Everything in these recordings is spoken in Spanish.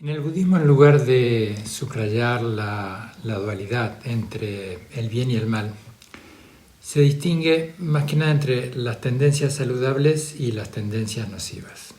En el budismo, en lugar de subrayar la dualidad entre el bien y el mal, se distingue más que nada entre las tendencias saludables y las tendencias nocivas.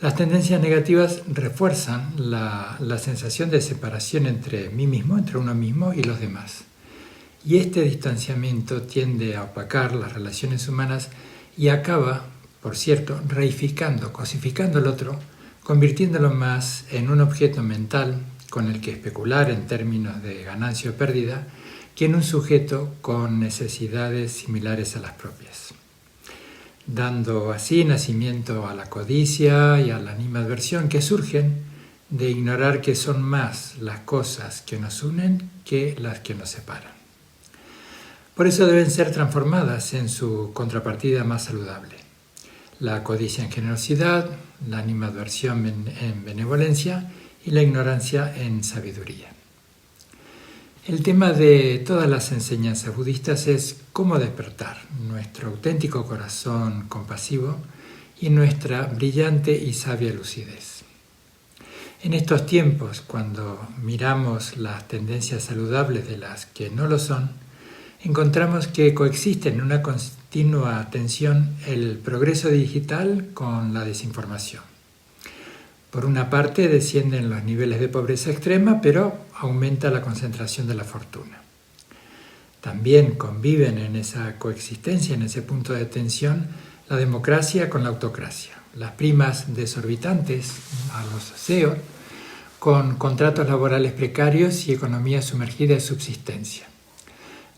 Las tendencias negativas refuerzan la sensación de separación entre mí mismo, entre uno mismo y los demás. Y este distanciamiento tiende a opacar las relaciones humanas y acaba, por cierto, reificando, cosificando al otro, convirtiéndolo más en un objeto mental con el que especular en términos de ganancia o pérdida, que en un sujeto con necesidades similares a las propias, dando así nacimiento a la codicia y a la animadversión que surgen de ignorar que son más las cosas que nos unen que las que nos separan. Por eso deben ser transformadas en su contrapartida más saludable. La codicia en generosidad, la animadversión en benevolencia y la ignorancia en sabiduría. El tema de todas las enseñanzas budistas es cómo despertar nuestro auténtico corazón compasivo y nuestra brillante y sabia lucidez. En estos tiempos, cuando miramos las tendencias saludables de las que no lo son, encontramos que coexisten en una continua tensión el progreso digital con la desinformación. Por una parte descienden los niveles de pobreza extrema, pero aumenta la concentración de la fortuna. También conviven en esa coexistencia, en ese punto de tensión, la democracia con la autocracia. Las primas desorbitantes a los CEOs con contratos laborales precarios y economía sumergida en subsistencia.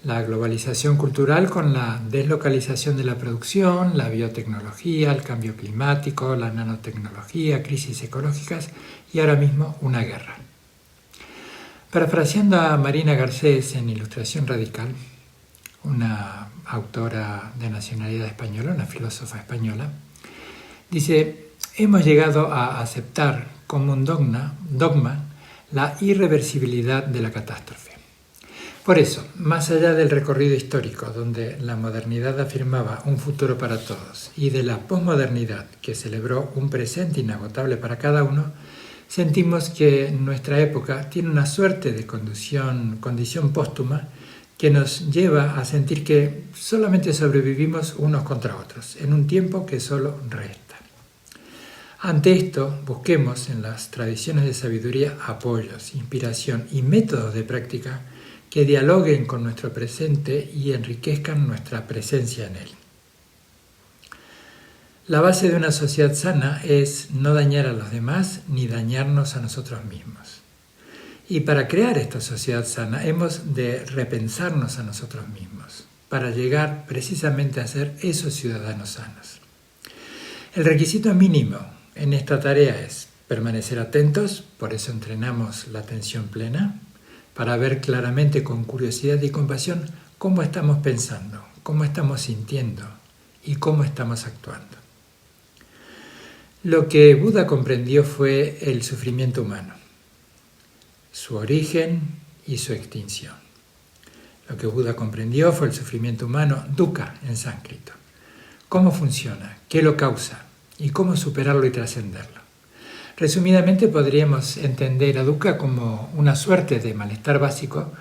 La globalización cultural con la deslocalización de la producción, la biotecnología, el cambio climático, la nanotecnología, crisis ecológicas y ahora mismo una guerra. Parafraseando a Marina Garcés en Ilustración Radical, una autora de nacionalidad española, una filósofa española, dice: hemos llegado a aceptar como un dogma la irreversibilidad de la catástrofe. Por eso, más allá del recorrido histórico, donde la modernidad afirmaba un futuro para todos, y de la posmodernidad, que celebró un presente inagotable para cada uno, sentimos que nuestra época tiene una suerte de condición póstuma que nos lleva a sentir que solamente sobrevivimos unos contra otros, en un tiempo que solo resta. Ante esto, busquemos en las tradiciones de sabiduría apoyos, inspiración y métodos de práctica que dialoguen con nuestro presente y enriquezcan nuestra presencia en él. La base de una sociedad sana es no dañar a los demás ni dañarnos a nosotros mismos. Y para crear esta sociedad sana hemos de repensarnos a nosotros mismos, para llegar precisamente a ser esos ciudadanos sanos. El requisito mínimo en esta tarea es permanecer atentos, por eso entrenamos la atención plena, para ver claramente con curiosidad y compasión cómo estamos pensando, cómo estamos sintiendo y cómo estamos actuando. Lo que Buda comprendió fue el sufrimiento humano, su origen y su extinción. Lo que Buda comprendió fue el sufrimiento humano, dukkha en sánscrito. ¿Cómo funciona? ¿Qué lo causa? ¿Y cómo superarlo y trascenderlo? Resumidamente podríamos entender a dukkha como una suerte de malestar básico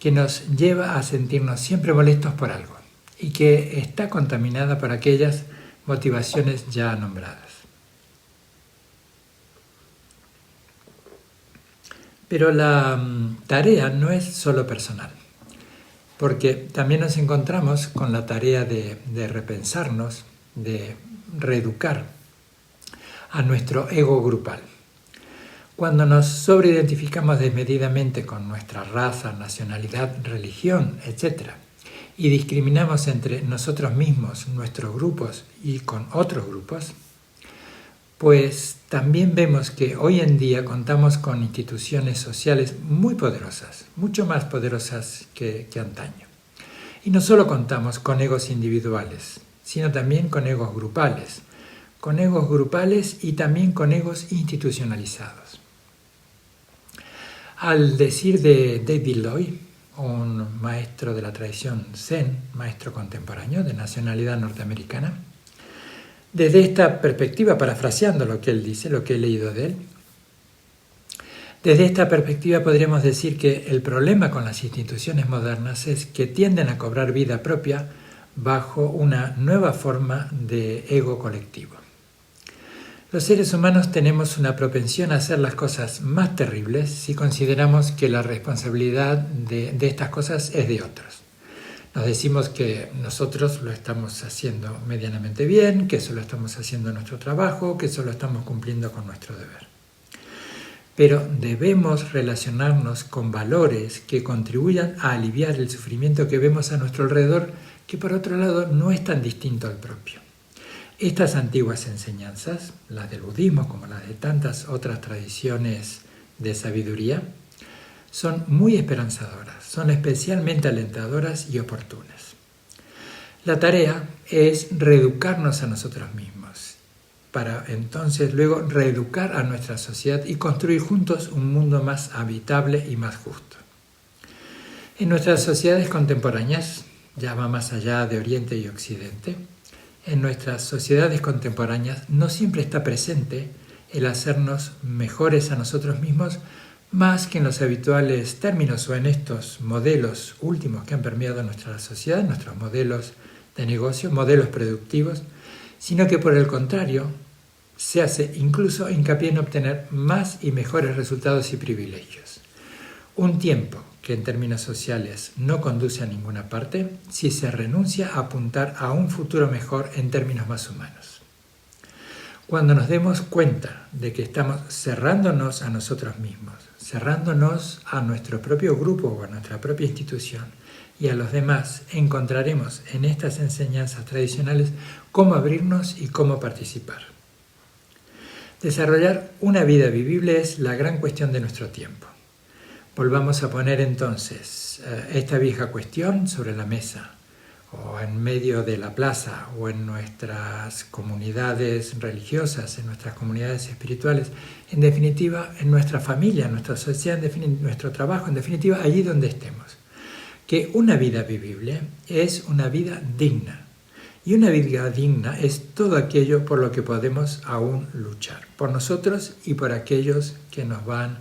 que nos lleva a sentirnos siempre molestos por algo y que está contaminada por aquellas motivaciones ya nombradas. Pero la tarea no es solo personal, porque también nos encontramos con la tarea de repensarnos, de reeducar a nuestro ego grupal. Cuando nos sobreidentificamos desmedidamente con nuestra raza, nacionalidad, religión, etc., y discriminamos entre nosotros mismos, nuestros grupos y con otros grupos, pues también vemos que hoy en día contamos con instituciones sociales muy poderosas, mucho más poderosas que antaño. Y no solo contamos con egos individuales, sino también con egos grupales y también con egos institucionalizados. Al decir de David Lloyd, un maestro de la tradición Zen, maestro contemporáneo de nacionalidad norteamericana, desde esta perspectiva, parafraseando lo que él dice, lo que he leído de él, Desde esta perspectiva podríamos decir que el problema con las instituciones modernas es que tienden a cobrar vida propia bajo una nueva forma de ego colectivo. Los seres humanos tenemos una propensión a hacer las cosas más terribles si consideramos que la responsabilidad de estas cosas es de otros. Nos decimos que nosotros lo estamos haciendo medianamente bien, que solo estamos haciendo nuestro trabajo, que solo estamos cumpliendo con nuestro deber. Pero debemos relacionarnos con valores que contribuyan a aliviar el sufrimiento que vemos a nuestro alrededor, que por otro lado no es tan distinto al propio. Estas antiguas enseñanzas, las del budismo como las de tantas otras tradiciones de sabiduría, son muy esperanzadoras, son especialmente alentadoras y oportunas. La tarea es reeducarnos a nosotros mismos, para entonces luego reeducar a nuestra sociedad y construir juntos un mundo más habitable y más justo. En nuestras sociedades contemporáneas, ya va más allá de Oriente y Occidente, en nuestras sociedades contemporáneas no siempre está presente el hacernos mejores a nosotros mismos más que en los habituales términos o en estos modelos últimos que han permeado nuestra sociedad, nuestros modelos de negocio, modelos productivos, sino que por el contrario se hace incluso hincapié en obtener más y mejores resultados y privilegios. Un tiempo que en términos sociales no conduce a ninguna parte si se renuncia a apuntar a un futuro mejor en términos más humanos. Cuando nos demos cuenta de que estamos cerrándonos a nosotros mismos, cerrándonos a nuestro propio grupo o a nuestra propia institución y a los demás, encontraremos en estas enseñanzas tradicionales cómo abrirnos y cómo participar. Desarrollar una vida vivible es la gran cuestión de nuestro tiempo. Volvamos a poner entonces esta vieja cuestión sobre la mesa, o en medio de la plaza, o en nuestras comunidades religiosas, en nuestras comunidades espirituales, en definitiva, en nuestra familia, en nuestra sociedad, en nuestro trabajo, en definitiva, allí donde estemos. Que una vida vivible es una vida digna. Y una vida digna es todo aquello por lo que podemos aún luchar, por nosotros y por aquellos que nos van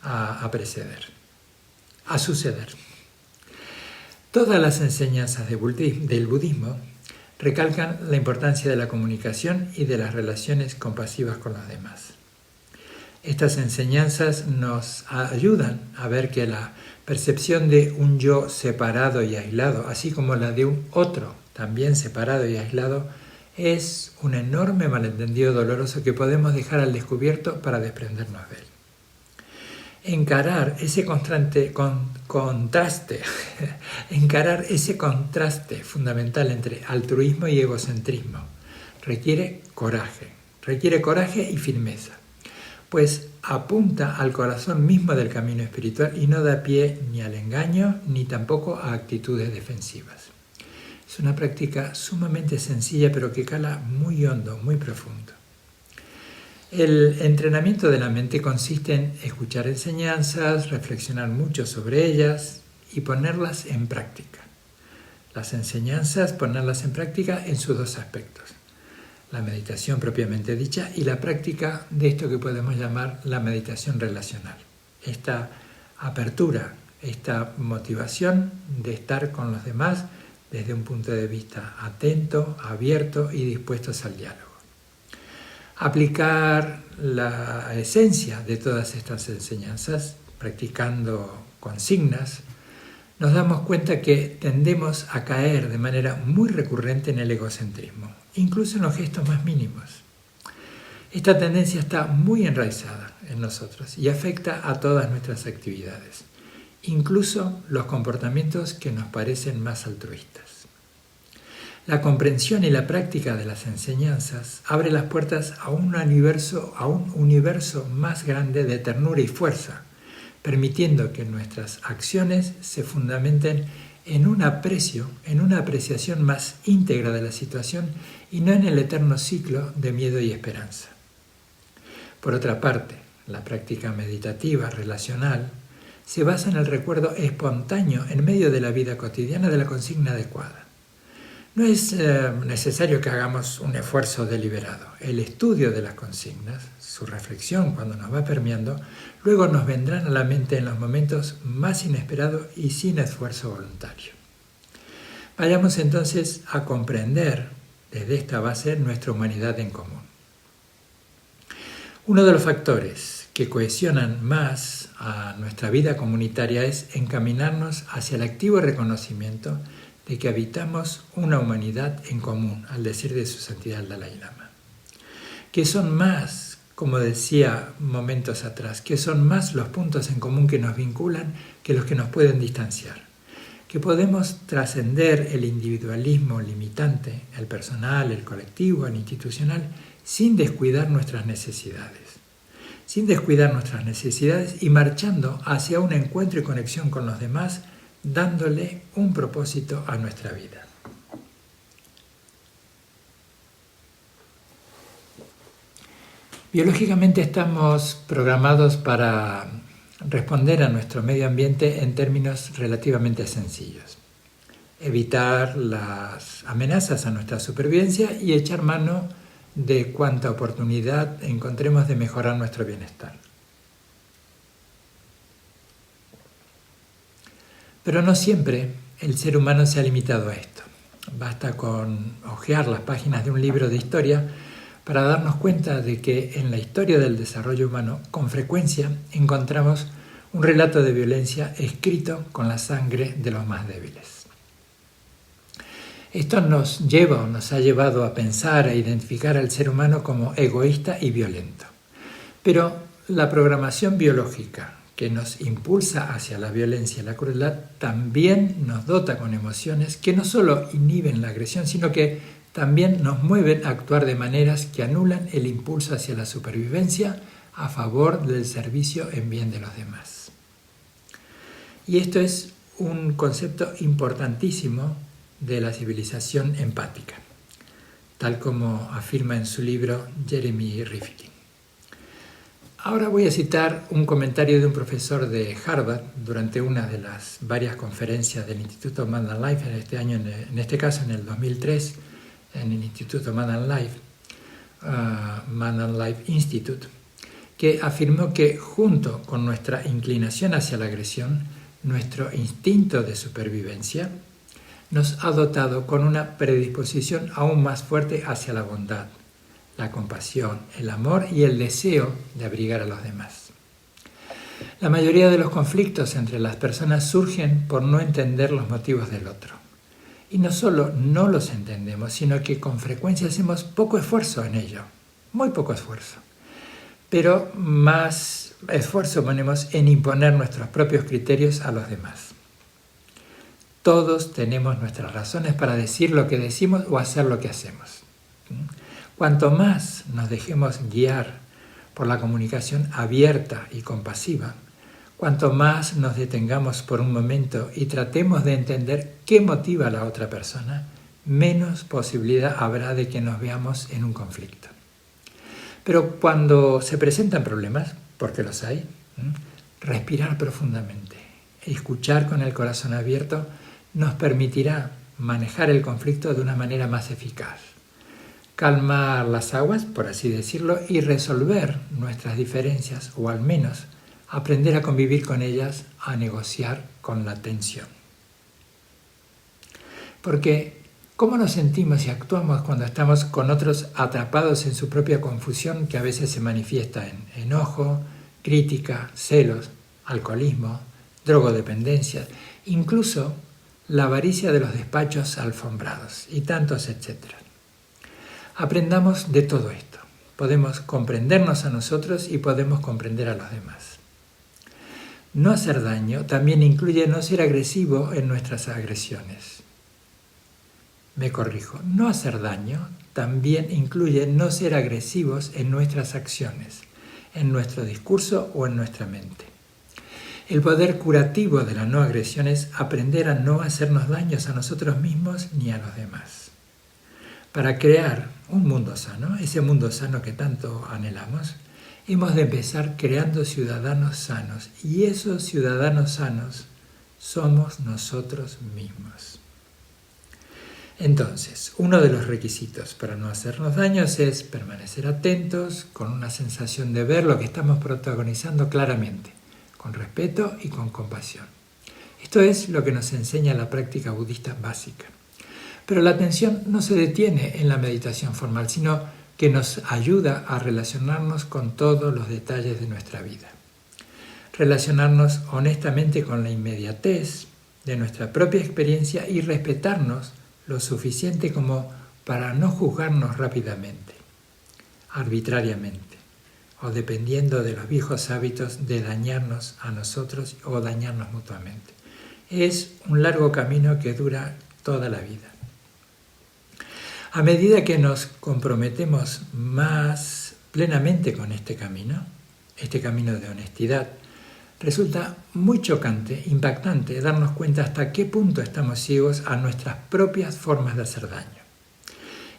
a preceder, a suceder. Todas las enseñanzas del budismo recalcan la importancia de la comunicación y de las relaciones compasivas con los demás. Estas enseñanzas nos ayudan a ver que la percepción de un yo separado y aislado, así como la de un otro también separado y aislado, es un enorme malentendido doloroso que podemos dejar al descubierto para desprendernos de él. Encarar ese contraste fundamental entre altruismo y egocentrismo requiere coraje y firmeza, pues apunta al corazón mismo del camino espiritual y no da pie ni al engaño ni tampoco a actitudes defensivas. Es una práctica sumamente sencilla pero que cala muy hondo, muy profundo. El entrenamiento de la mente consiste en escuchar enseñanzas, reflexionar mucho sobre ellas y ponerlas en práctica. Las enseñanzas, ponerlas en práctica en sus dos aspectos. La meditación propiamente dicha y la práctica de esto que podemos llamar la meditación relacional. Esta apertura, esta motivación de estar con los demás desde un punto de vista atento, abierto y dispuestos al diálogo. Aplicar la esencia de todas estas enseñanzas, practicando consignas, nos damos cuenta que tendemos a caer de manera muy recurrente en el egocentrismo, incluso en los gestos más mínimos. Esta tendencia está muy enraizada en nosotros y afecta a todas nuestras actividades, incluso los comportamientos que nos parecen más altruistas. La comprensión y la práctica de las enseñanzas abre las puertas a un universo más grande de ternura y fuerza, permitiendo que nuestras acciones se fundamenten en un aprecio, en una apreciación más íntegra de la situación y no en el eterno ciclo de miedo y esperanza. Por otra parte, la práctica meditativa, relacional, se basa en el recuerdo espontáneo en medio de la vida cotidiana de la consigna adecuada. No es necesario que hagamos un esfuerzo deliberado. El estudio de las consignas, su reflexión cuando nos va permeando, luego nos vendrán a la mente en los momentos más inesperados y sin esfuerzo voluntario. Vayamos entonces a comprender desde esta base nuestra humanidad en común. Uno de los factores que cohesionan más a nuestra vida comunitaria es encaminarnos hacia el activo reconocimiento de que habitamos una humanidad en común, al decir de su santidad el Dalai Lama. Que son más, como decía momentos atrás, que son más los puntos en común que nos vinculan que los que nos pueden distanciar. Que podemos trascender el individualismo limitante, el personal, el colectivo, el institucional, sin descuidar nuestras necesidades. Sin descuidar nuestras necesidades y marchando hacia un encuentro y conexión con los demás, dándole un propósito a nuestra vida. Biológicamente estamos programados para responder a nuestro medio ambiente en términos relativamente sencillos. Evitar las amenazas a nuestra supervivencia y echar mano de cuanta oportunidad encontremos de mejorar nuestro bienestar. Pero no siempre el ser humano se ha limitado a esto. Basta con hojear las páginas de un libro de historia para darnos cuenta de que en la historia del desarrollo humano, con frecuencia, encontramos un relato de violencia escrito con la sangre de los más débiles. Esto nos ha llevado a pensar e identificar al ser humano como egoísta y violento. Pero la programación biológica que nos impulsa hacia la violencia y la crueldad también nos dota con emociones que no solo inhiben la agresión, sino que también nos mueven a actuar de maneras que anulan el impulso hacia la supervivencia a favor del servicio en bien de los demás. Y esto es un concepto importantísimo de la civilización empática, tal como afirma en su libro Jeremy Rifkin. Ahora voy a citar un comentario de un profesor de Harvard durante una de las varias conferencias del Instituto Man and Life en este caso en el 2003, en el Instituto Man and Life Institute, que afirmó que junto con nuestra inclinación hacia la agresión, nuestro instinto de supervivencia nos ha dotado con una predisposición aún más fuerte hacia la bondad, la compasión, el amor y el deseo de abrigar a los demás. La mayoría de los conflictos entre las personas surgen por no entender los motivos del otro. Y no solo no los entendemos, sino que con frecuencia hacemos poco esfuerzo en ello, muy poco esfuerzo. Pero más esfuerzo ponemos en imponer nuestros propios criterios a los demás. Todos tenemos nuestras razones para decir lo que decimos o hacer lo que hacemos. Cuanto más nos dejemos guiar por la comunicación abierta y compasiva, cuanto más nos detengamos por un momento y tratemos de entender qué motiva a la otra persona, menos posibilidad habrá de que nos veamos en un conflicto. Pero cuando se presentan problemas, porque los hay, respirar profundamente, escuchar con el corazón abierto, nos permitirá manejar el conflicto de una manera más eficaz. Calmar las aguas, por así decirlo, y resolver nuestras diferencias, o al menos aprender a convivir con ellas, a negociar con la tensión. Porque, ¿cómo nos sentimos y actuamos cuando estamos con otros atrapados en su propia confusión que a veces se manifiesta en enojo, crítica, celos, alcoholismo, drogodependencia, incluso la avaricia de los despachos alfombrados y tantos etcétera? Aprendamos de todo esto. Podemos comprendernos a nosotros y podemos comprender a los demás. No hacer daño también incluye no ser agresivo en nuestras agresiones. Me corrijo, no hacer daño también incluye no ser agresivos en nuestras acciones, en nuestro discurso o en nuestra mente. El poder curativo de la no agresión es aprender a no hacernos daños a nosotros mismos ni a los demás. Para crear un mundo sano, ese mundo sano que tanto anhelamos, hemos de empezar creando ciudadanos sanos. Y esos ciudadanos sanos somos nosotros mismos. Entonces, uno de los requisitos para no hacernos daños es permanecer atentos, con una sensación de ver lo que estamos protagonizando claramente, con respeto y con compasión. Esto es lo que nos enseña la práctica budista básica. Pero la atención no se detiene en la meditación formal, sino que nos ayuda a relacionarnos con todos los detalles de nuestra vida. Relacionarnos honestamente con la inmediatez de nuestra propia experiencia y respetarnos lo suficiente como para no juzgarnos rápidamente, arbitrariamente, o dependiendo de los viejos hábitos de dañarnos a nosotros o dañarnos mutuamente. Es un largo camino que dura toda la vida. A medida que nos comprometemos más plenamente con este camino de honestidad, resulta muy chocante, impactante darnos cuenta hasta qué punto estamos ciegos a nuestras propias formas de hacer daño.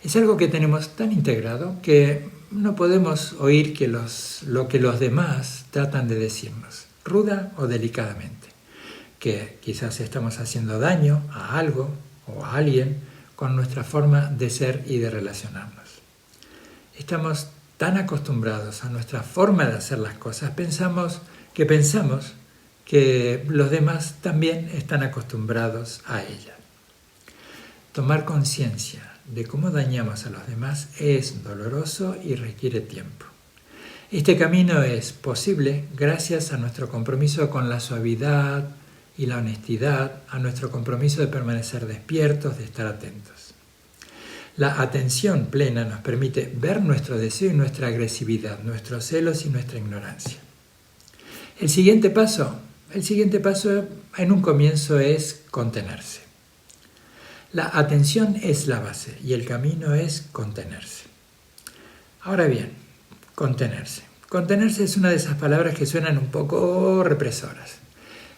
Es algo que tenemos tan integrado que no podemos oír lo que los demás tratan de decirnos, ruda o delicadamente, que quizás estamos haciendo daño a algo o a alguien con nuestra forma de ser y de relacionarnos. Estamos tan acostumbrados a nuestra forma de hacer las cosas, pensamos que los demás también están acostumbrados a ella. Tomar conciencia de cómo dañamos a los demás es doloroso y requiere tiempo. Este camino es posible gracias a nuestro compromiso con la suavidad y la honestidad, a nuestro compromiso de permanecer despiertos, de estar atentos. La atención plena nos permite ver nuestro deseo y nuestra agresividad, nuestros celos y nuestra ignorancia. El siguiente paso en un comienzo es contenerse. La atención es la base y el camino es contenerse. Ahora bien, contenerse. Contenerse es una de esas palabras que suenan un poco represoras.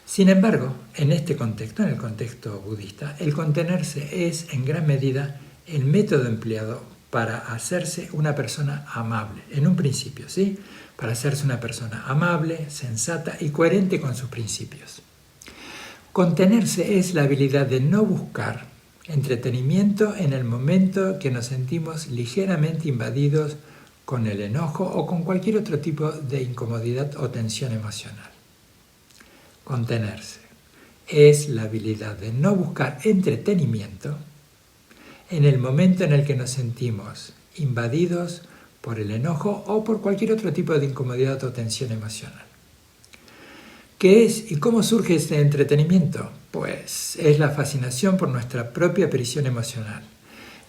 Sin embargo, en este contexto, en el contexto budista, el contenerse es en gran medida el método empleado para hacerse una persona amable, en un principio, ¿sí? Para hacerse una persona amable, sensata y coherente con sus principios. Contenerse es la habilidad de no buscar entretenimiento en el momento que nos sentimos ligeramente invadidos con el enojo o con cualquier otro tipo de incomodidad o tensión emocional. Contenerse es la habilidad de no buscar entretenimiento en el momento en el que nos sentimos invadidos por el enojo o por cualquier otro tipo de incomodidad o tensión emocional. ¿Qué es y cómo surge este entretenimiento? Pues es la fascinación por nuestra propia prisión emocional.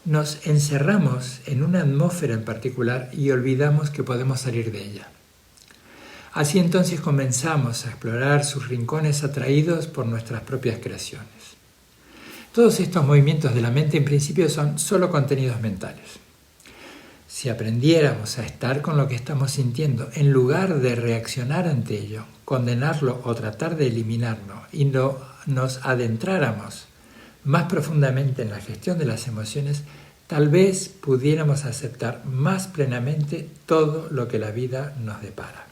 Nos encerramos en una atmósfera en particular y olvidamos que podemos salir de ella. Así entonces comenzamos a explorar sus rincones atraídos por nuestras propias creaciones. Todos estos movimientos de la mente en principio son solo contenidos mentales. Si aprendiéramos a estar con lo que estamos sintiendo en lugar de reaccionar ante ello, condenarlo o tratar de eliminarlo y nos adentráramos más profundamente en la gestión de las emociones, tal vez pudiéramos aceptar más plenamente todo lo que la vida nos depara.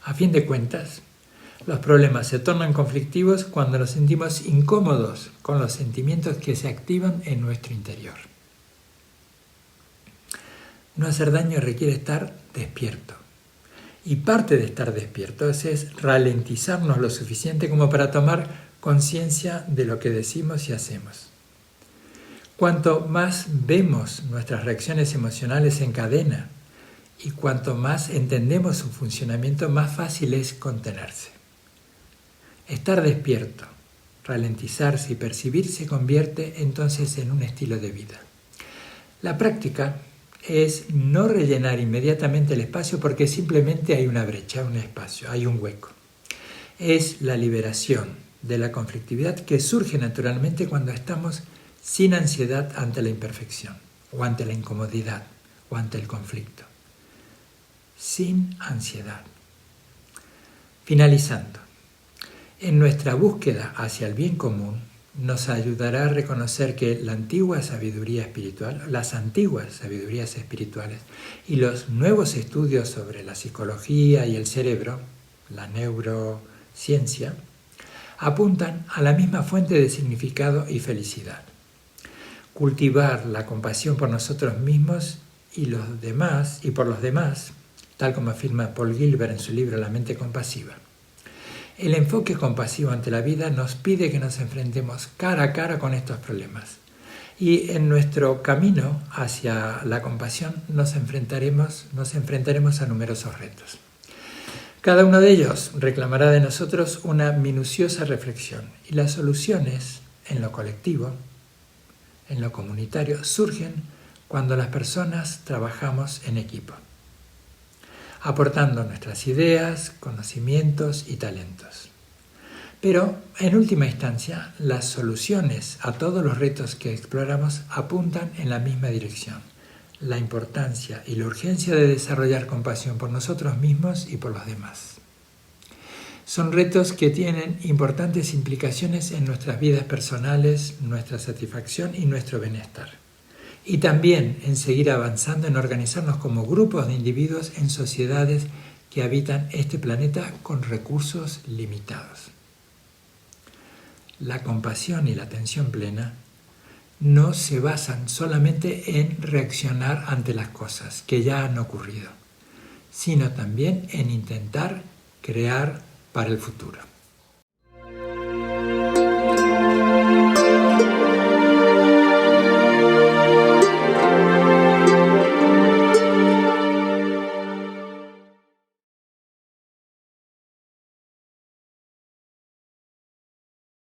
A fin de cuentas, los problemas se tornan conflictivos cuando nos sentimos incómodos con los sentimientos que se activan en nuestro interior. No hacer daño requiere estar despierto. Y parte de estar despiertos es ralentizarnos lo suficiente como para tomar conciencia de lo que decimos y hacemos. Cuanto más vemos nuestras reacciones emocionales en cadena y cuanto más entendemos su funcionamiento, más fácil es contenerse. Estar despierto, ralentizarse y percibir se convierte entonces en un estilo de vida. La práctica es no rellenar inmediatamente el espacio porque simplemente hay una brecha, un espacio, hay un hueco. Es la liberación de la conflictividad que surge naturalmente cuando estamos sin ansiedad ante la imperfección, o ante la incomodidad, o ante el conflicto. Sin ansiedad. Finalizando, en nuestra búsqueda hacia el bien común, nos ayudará a reconocer que las antiguas sabidurías espirituales y los nuevos estudios sobre la psicología y el cerebro, la neurociencia, apuntan a la misma fuente de significado y felicidad. cultivar la compasión por nosotros mismos y los demás y por los demás, tal como afirma Paul Gilbert en su libro La mente compasiva. El enfoque compasivo ante la vida nos pide que nos enfrentemos cara a cara con estos problemas. Y en nuestro camino hacia la compasión nos enfrentaremos a numerosos retos. Cada uno de ellos reclamará de nosotros una minuciosa reflexión, y las soluciones en lo colectivo, en lo comunitario, surgen cuando las personas trabajamos en equipo, aportando nuestras ideas, conocimientos y talentos. Pero, en última instancia, las soluciones a todos los retos que exploramos apuntan en la misma dirección: la importancia y la urgencia de desarrollar compasión por nosotros mismos y por los demás. Son retos que tienen importantes implicaciones en nuestras vidas personales, nuestra satisfacción y nuestro bienestar. Y también en seguir avanzando en organizarnos como grupos de individuos en sociedades que habitan este planeta con recursos limitados. La compasión y la atención plena no se basan solamente en reaccionar ante las cosas que ya han ocurrido, sino también en intentar crear para el futuro.